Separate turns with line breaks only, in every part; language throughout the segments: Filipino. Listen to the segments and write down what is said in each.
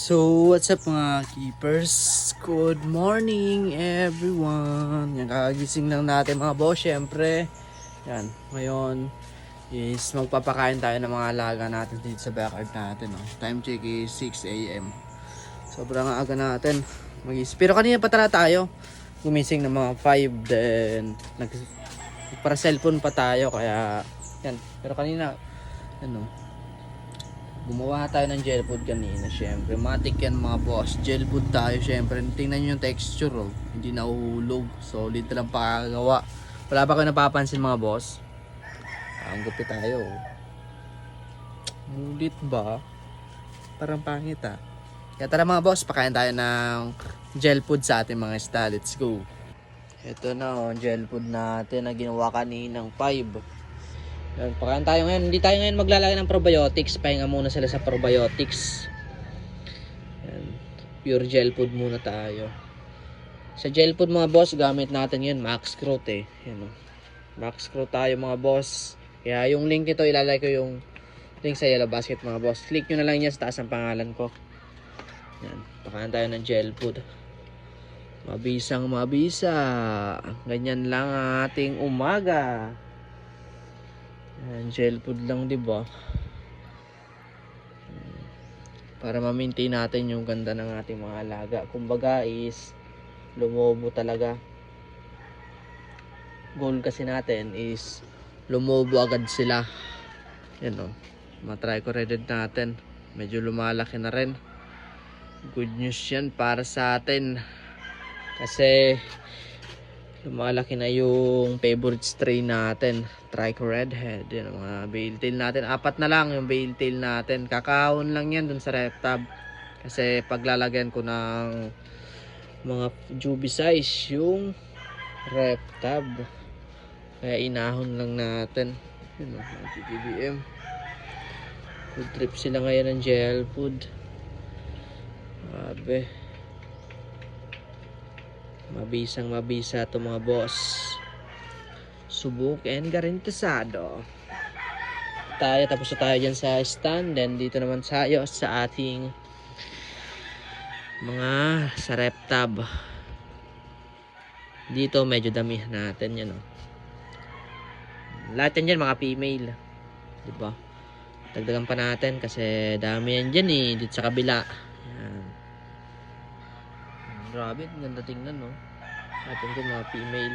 So, what's up mga keepers? Good morning everyone! Yan, kakagising lang natin mga boss, syempre. Yan, ngayon is magpapakain tayo ng mga alaga natin dito sa backyard natin. No? Time check is 6 a.m. Sobrang aga natin. Pero kanina pa tayo gumising ng mga 5, then para cellphone pa tayo, kaya yan. Pero kanina, ano, gumawa tayo ng gel food kanina, syempre. Matik yan mga boss. Gel food tayo, syempre. Tingnan nyo yung texture, oh. Hindi nahuhulog. Solid lang pakagawa. Wala ba kayo napapansin mga boss? Ang gupit tayo, oh. Mulit ba? Parang pangit, ah. Kaya tara mga boss, pakain tayo ng gel food sa ating mga isda. Let's go. Ito na, oh, gel food natin na ginawa kaninang 5. Yan, pakain tayo ngayon. Hindi tayo ngayon maglalagay ng probiotics. Pahinga muna sila sa probiotics. Yan. Pure gel food muna tayo. Sa gel food mga boss, gamit natin yun Max Growth eh. Yan, oh. Max Growth tayo mga boss. Kaya yung link nito, ilalagay ko yung link sa Yellow Basket mga boss. Click nyo na lang yan sa taas ng pangalan ko. Yan. Pakain tayo ng gel food. Mabisang mabisa. Ganyan lang ang ating umaga. Yan, gel food lang, 'di ba? Para ma-maintain natin yung ganda ng ating mga alaga. Kumbaga is lumobo talaga. Goal kasi natin is lumobo agad sila. Yan, oh. Ma-try ko red natin. Medyo lumalaki na rin. Good news 'yan para sa atin. Kasi lumalaki na yung favorite strain natin, Trico Redhead. Yan, mga bale tail natin. 4 na lang yung bale tail natin. Kakahon lang yan dun sa reptab. Kasi paglalagyan ko ng mga juvie size yung reptab. Kaya inahon lang natin. Yun, mga GBM. Good trip sila ngayon ng gel food. Grabe. Mabisang mabisa to mga boss. Subok and garantisado. Tapos na tayo dyan sa stand. Then dito naman tayo sa ating mga sa reptab. Dito medyo damihan natin yan, oh. Lahat yan dyan mga female, diba? Dagdagan pa natin kasi dami yan dyan eh. Dito sa kabila. Yan. Grabe, ganda tingnan, no? Atin din mga female.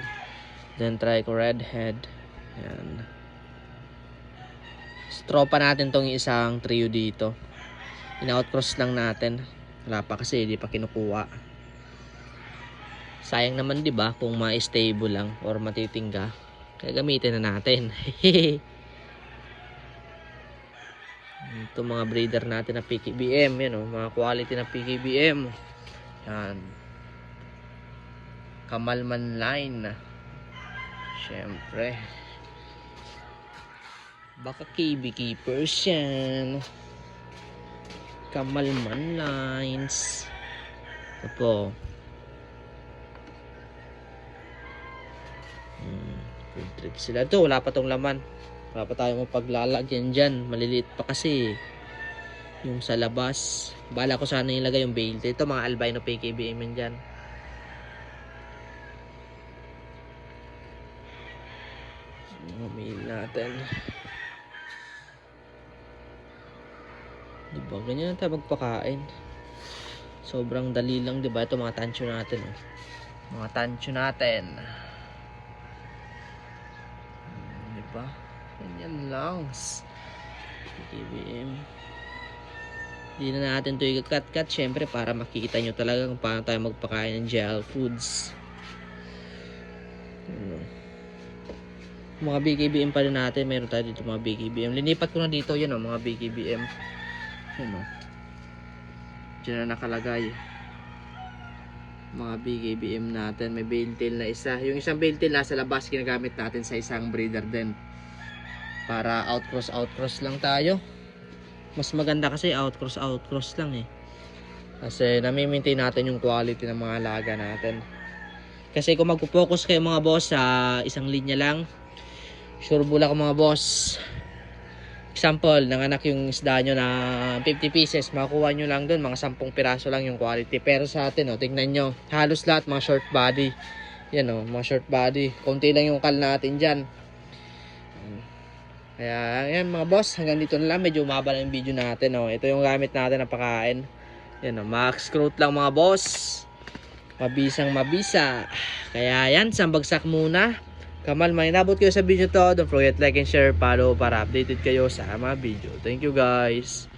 Then Trico Redhead. Yan. Stropa natin tong isang trio dito. In-outcross lang natin. Wala pa kasi, hindi pa kinukuha. Sayang naman, di ba, kung ma-stable lang or matitingga. Kaya gamitin na natin. Ito mga breeder natin na PKBM. Yan, oh, mga quality na PKBM. Yan. Kamalman line. Siyempre. Baka KB Keepers yan. Kamalman lines. Ito po. Good trip sila. Ito, wala pa tong laman. Wala pa tayong mapaglalagyan dyan. Maliliit pa kasi. Yung sa labas. Bala ko sana ilagay yung bale. Ito mga albino PKBM yan dyan. Mail natin. Diba? Ganyan tayo magpakain. Sobrang dali lang, diba? Ito mga tansyo natin, oh. Mga tansyo natin. Diba? Ganyan lang. KBM. Hindi na natin ito i-cut-cut. Syempre para makikita nyo talaga kung paano tayo magpakain ng gel foods. Mga BKBM pa rin natin. Meron tayo dito mga BKBM. Linipat ko na dito. Yan, oh, mga BKBM. Yan, oh. Diyan na nakalagay. Mga BKBM natin. May bale tail na isa. Yung isang bale tail nasa labas. Ginagamit natin sa isang breeder din. Para outcross lang tayo. Mas maganda kasi outcross lang eh. Kasi nami-maintain natin yung quality ng mga alaga natin. Kasi kung magpo-focus kayo mga boss sa isang linya lang, sure bula ko mga boss, Example, nanganak yung isda nyo na 50 pieces, makukuha nyo lang dun, mga 10 piraso lang yung quality. Pero sa atin, tingnan nyo, halos lahat mga short body. Yan mga short body. Konti lang yung kal natin dyan. Kaya, yan mga boss, hanggang dito na lang. Medyo umaba na yung video natin. Ito yung gamit natin na pakain. Yan max growth lang mga boss. Mabisang mabisa. Kaya yan, sambagsak muna. Kamal, may nabot kayo sa video to. Don't forget like and share, follow para updated kayo sa mga video. Thank you guys.